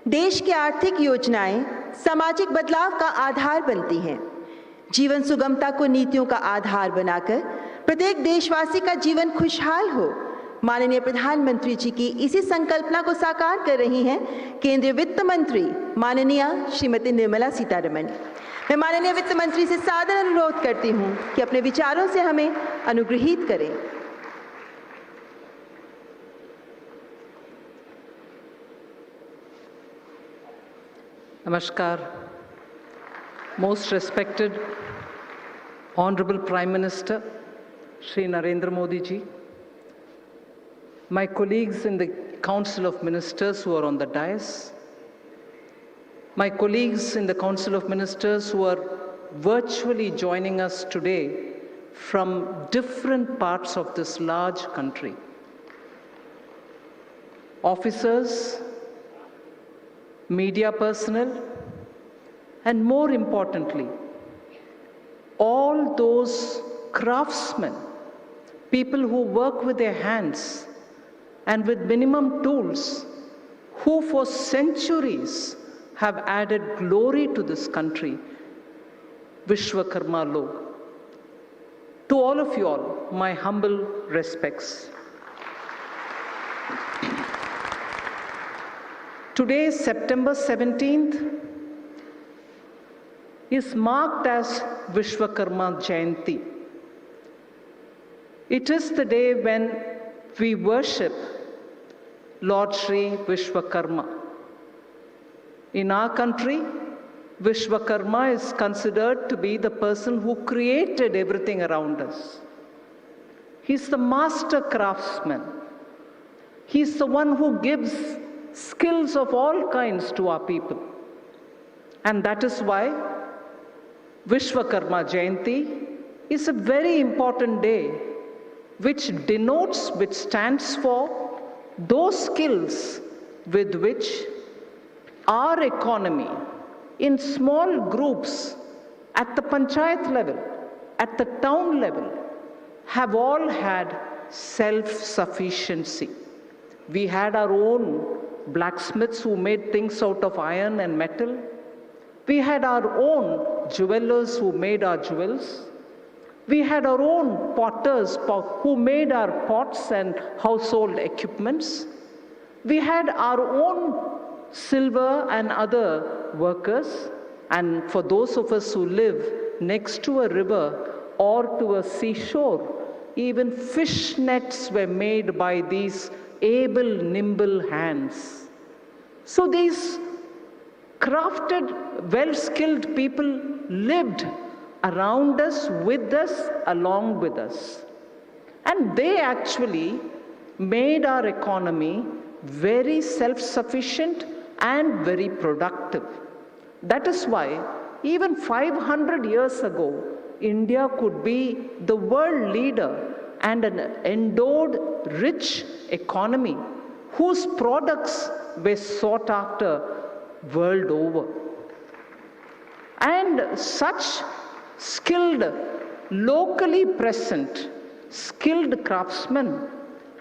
देश की आर्थिक योजनाएं सामाजिक बदलाव का आधार बनती हैं। जीवन सुगमता को नीतियों का आधार बनाकर प्रत्येक देशवासी का जीवन खुशहाल हो, माननीय प्रधानमंत्री जी की इसी संकल्पना को साकार कर रही हैं केंद्रीय वित्त मंत्री माननीय श्रीमती निर्मला सीतारमण। मैं माननीय वित्त मंत्री से सादर अनुरोध करती हूं कि अपने विचारों से हमें अनुग्रहित करें। Namaskar. Most respected Honorable Prime Minister Shri Narendra Modi ji, my colleagues in the Council of Ministers who are on the dais, my colleagues in the Council of Ministers who are virtually joining us today from different parts of this large country, officers, media personnel, and more importantly, all those craftsmen, people who work with their hands and with minimum tools, who for centuries have added glory to this country, Vishwakarma Log. To all of you all, my humble respects. Today, September 17th, is marked as Vishwakarma Jayanti. It is the day when we worship Lord Shri Vishwakarma. In our country, Vishwakarma is considered to be the person who created everything around us. He's the master craftsman. He's the one who gives skills of all kinds to our people. And that is why Vishwakarma Jayanti is a very important day which stands for those skills with which our economy in small groups at the panchayat level, at the town level, have all had self-sufficiency. We had our own blacksmiths who made things out of iron and metal. We had our own jewelers who made our jewels. We had our own potters who made our pots and household equipments. We had our own silver and other workers. And for those of us who live next to a river or to a seashore, even fish nets were made by these able, nimble hands. So these crafted, well-skilled people lived around us, with us, along with us. And they actually made our economy very self-sufficient and very productive. That is why even 500 years ago, India could be the world leader and an endowed, rich economy whose products were sought after world over. And such skilled, locally present, skilled craftsmen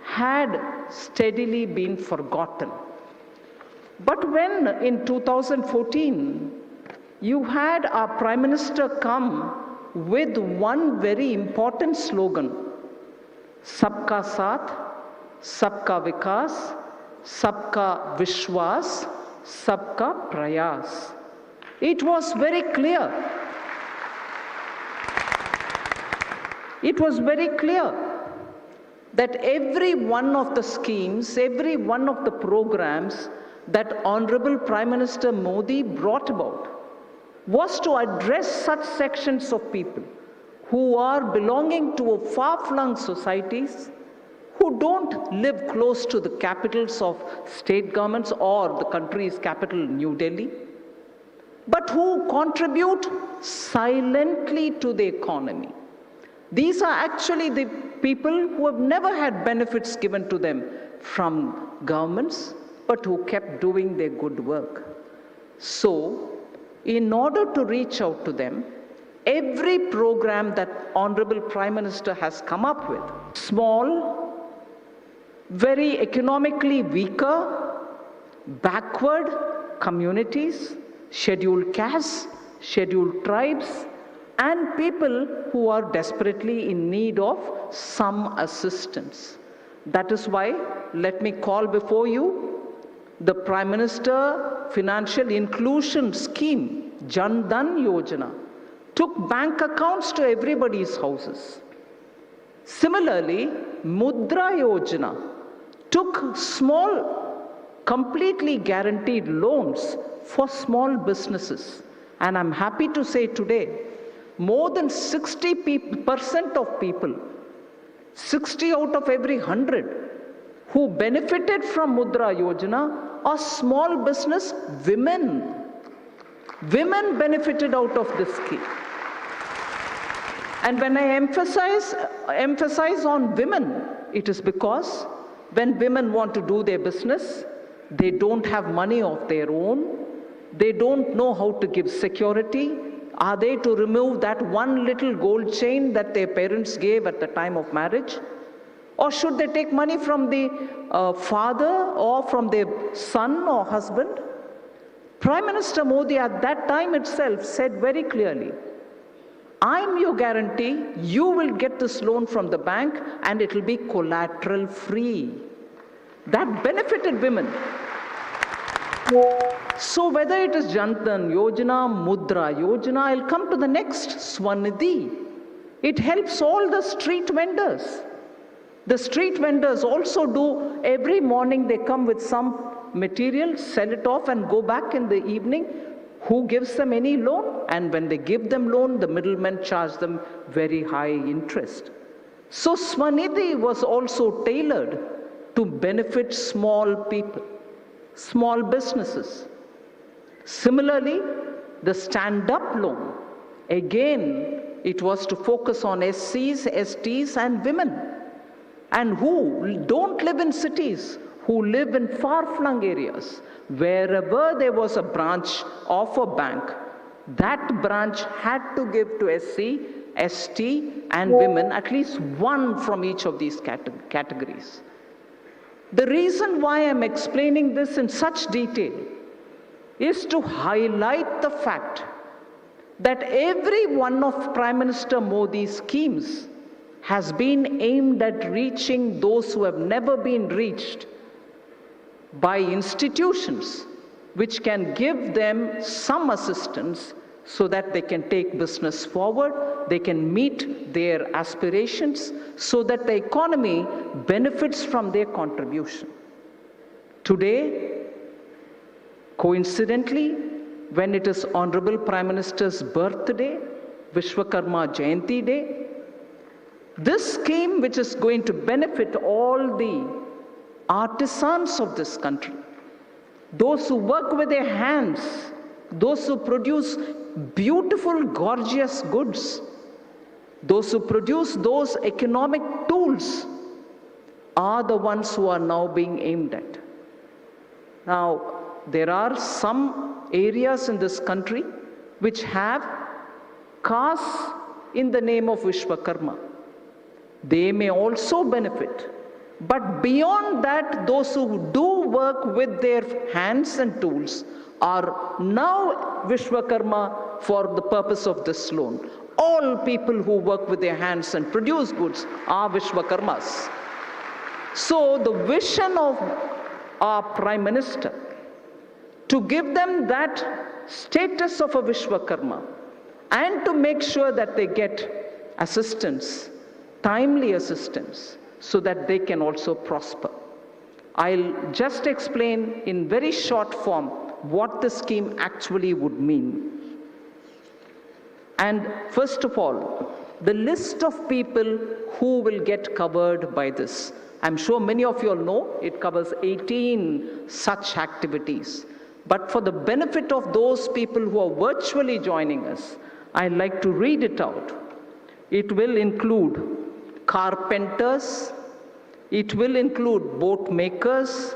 had steadily been forgotten. But when in 2014, you had our Prime Minister come with one very important slogan, Sabka Saath, Sabka Vikas, Sabka Vishwas, Sabka Prayas. It was very clear. It was very clear that every one of the schemes, every one of the programs that Honorable Prime Minister Modi brought about was to address such sections of people who are belonging to far-flung societies, who don't live close to the capitals of state governments or the country's capital, New Delhi, but who contribute silently to the economy. These are actually the people who have never had benefits given to them from governments, but who kept doing their good work. So, in order to reach out to them, every program that Honorable Prime Minister has come up with, small, very economically weaker, backward communities, scheduled castes, scheduled tribes, and people who are desperately in need of some assistance. That is why, let me call before you the Prime Minister Financial Inclusion Scheme, Jan Dhan Yojana, took bank accounts to everybody's houses. Similarly, Mudra Yojana took small, completely guaranteed loans for small businesses. And I'm happy to say today, more than 60% of people, 60 out of every 100 who benefited from Mudra Yojana are small business women. Women benefited out of this scheme. And when I emphasize on women, it is because when women want to do their business, they don't have money of their own, they don't know how to give security. Are they to remove that one little gold chain that their parents gave at the time of marriage? Or should they take money from the father or from their son or husband? Prime Minister Modi at that time itself said very clearly, I'm your guarantee, you will get this loan from the bank and it will be collateral free. That benefited women. So whether it is Jan Dhan Yojana, Mudra Yojana, I'll come to the next, Swanidhi. It helps all the street vendors. The street vendors also do, every morning they come with some material, sell it off and go back in the evening. Who gives them any loan? And when they give them loan, the middlemen charge them very high interest. So Swanidhi was also tailored to benefit small people, small businesses. Similarly, the stand-up loan, again, it was to focus on SCs, STs and women, and who don't live in cities, who live in far-flung areas. Wherever there was a branch of a bank, that branch had to give to SC, ST and women at least one from each of these categories. The reason why I'm explaining this in such detail is to highlight the fact that every one of Prime Minister Modi's schemes has been aimed at reaching those who have never been reached by institutions which can give them some assistance so that they can take business forward, they can meet their aspirations, so that the economy benefits from their contribution. Today, coincidentally, when it is Honorable Prime Minister's birthday, Vishwakarma Jayanti Day, this scheme, which is going to benefit all the artisans of this country, those who work with their hands, those who produce beautiful, gorgeous goods, those who produce those economic tools, are the ones who are now being aimed at. Now, there are some areas in this country which have castes in the name of Vishwakarma. They may also benefit. But beyond that, those who do work with their hands and tools are now Vishwakarma for the purpose of this loan. All people who work with their hands and produce goods are Vishwakarmas. So the vision of our Prime Minister to give them that status of a Vishwakarma and to make sure that they get assistance, timely assistance, so that they can also prosper. I'll just explain in very short form what the scheme actually would mean. And first of all, the list of people who will get covered by this. I'm sure many of you all know it covers 18 such activities. But for the benefit of those people who are virtually joining us, I'd like to read it out. It will include carpenters, it will include boat makers,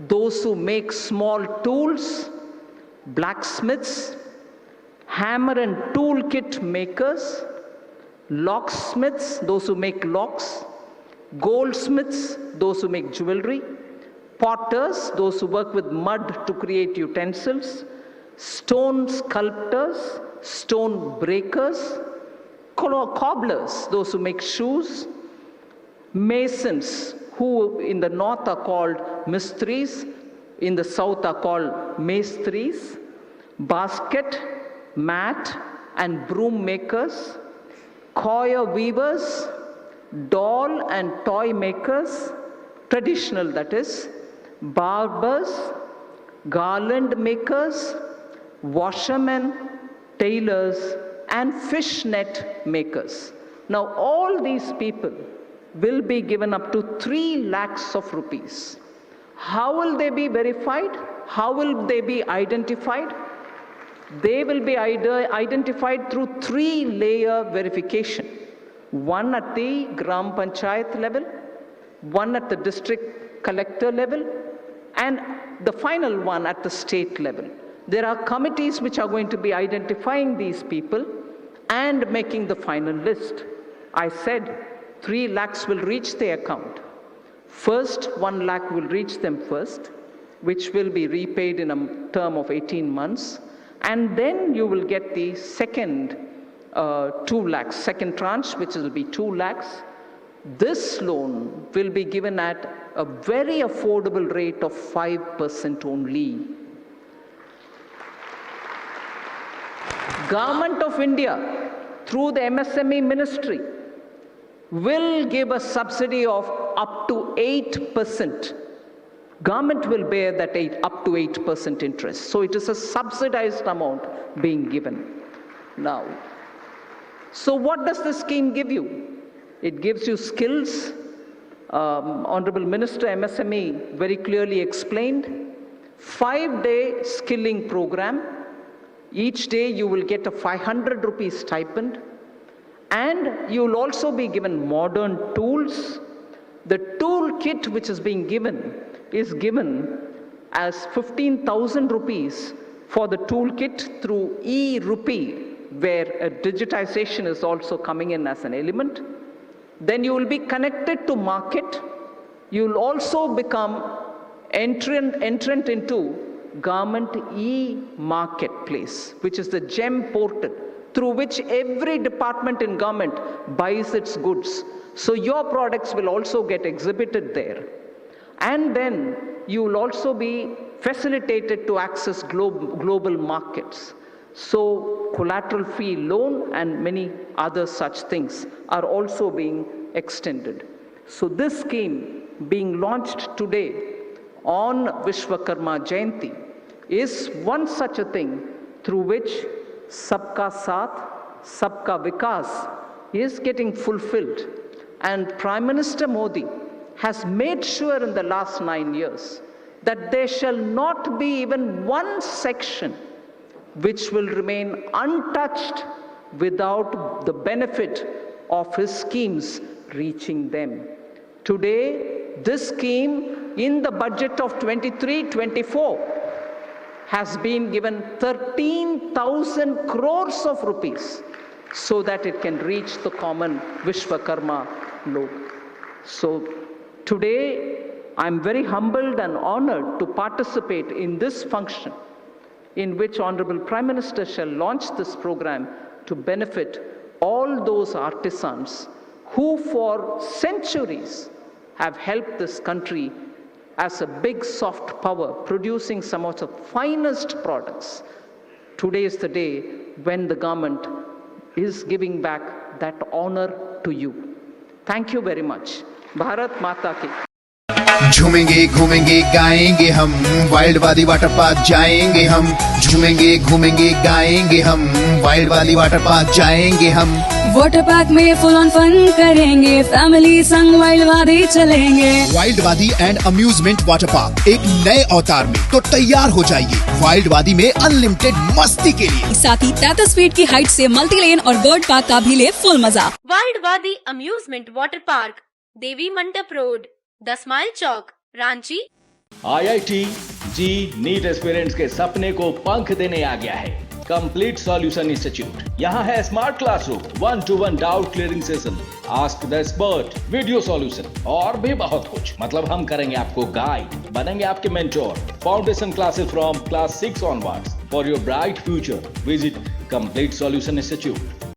those who make small tools, blacksmiths, hammer and tool kit makers, locksmiths, those who make locks, goldsmiths, those who make jewelry, potters, those who work with mud to create utensils, stone sculptors, stone breakers, cobblers, those who make shoes, masons, who in the north are called mistris, in the south are called mestris, basket, mat and broom makers, coir weavers, doll and toy makers, traditional that is, barbers, garland makers, washermen, tailors and fish net makers. Now all these people will be given up to 3 lakhs of rupees. How will they be verified? How will they be identified? They will be identified through 3-layer verification. One at the Gram Panchayat level, one at the district collector level, and the final one at the state level. There are committees which are going to be identifying these people and making the final list. I said 3 lakhs will reach their account. First, 1 lakh will reach them first, which will be repaid in a term of 18 months. And then you will get the second 2 lakhs, second tranche, which will be 2 lakhs. This loan will be given at a very affordable rate of 5% only. Government of India, through the MSME ministry, will give a subsidy of up to 8%. Government will bear that up to 8% interest. So it is a subsidized amount being given now. So what does the scheme give you? It gives you skills. Honorable Minister MSME very clearly explained. 5-day skilling program. Each day you will get a 500 rupees stipend. And you will also be given modern tools. The tool kit which is being given is given as 15,000 rupees for the toolkit through e-rupee, where a digitization is also coming in as an element. Then you will be connected to market. You will also become entrant into government e-marketplace, which is the GEM portal, through which every department in government buys its goods. So your products will also get exhibited there. And then you will also be facilitated to access global markets. So collateral-free loan and many other such things are also being extended. So this scheme being launched today on Vishwakarma Jayanti is one such a thing through which Sabka Saath, Sabka Vikas is getting fulfilled. And Prime Minister Modi has made sure in the last 9 years that there shall not be even one section which will remain untouched without the benefit of his schemes reaching them. Today, this scheme in the budget of 23-24 has been given 13,000 crores of rupees so that it can reach the common Vishwakarma load. So today, I'm very humbled and honored to participate in this function in which Honorable Prime Minister shall launch this program to benefit all those artisans who for centuries have helped this country as a big soft power, producing some of the finest products. Today is the day when the government is giving back that honor to you. Thank you very much. Bharat Mata ki. झूमेंगे घूमेंगे गाएंगे हम wild वाली water park जाएंगे हम झूमेंगे घूमेंगे गाएंगे हम wild वाली वाटर पार्क जाएंगे हम वाटर पार्क में फुल ऑन फन करेंगे फैमिली संग वाइल्ड वादी चलेंगे वाइल्ड वादी एंड अम्यूजमेंट वाटर पार्क एक नए अवतार में तो तैयार हो जाइए वाइल्ड वादी में अनलिमिटेड मस्ती के लिए साथ ही 33 फीट की हाइट से मल्टी लेन और बर्ड पार्क का भी ले फुल मजा वाइल्ड वादी अम्यूजमेंट वाटर पार्क देवी मंडप रोड 10 माइल चौक रांची। IIT जी नीट एस्पिरेंट्स के सपने को पंख देने आ गया है। Complete solution institute. यहाँ है smart classroom, 1-to-1 doubt clearing session, ask the expert, video solution और भी बहुत कुछ। मतलब हम करेंगे आपको गाइड, बनेंगे आपके mentor. Foundation classes from class 6 onwards। For your bright future visit complete solution institute.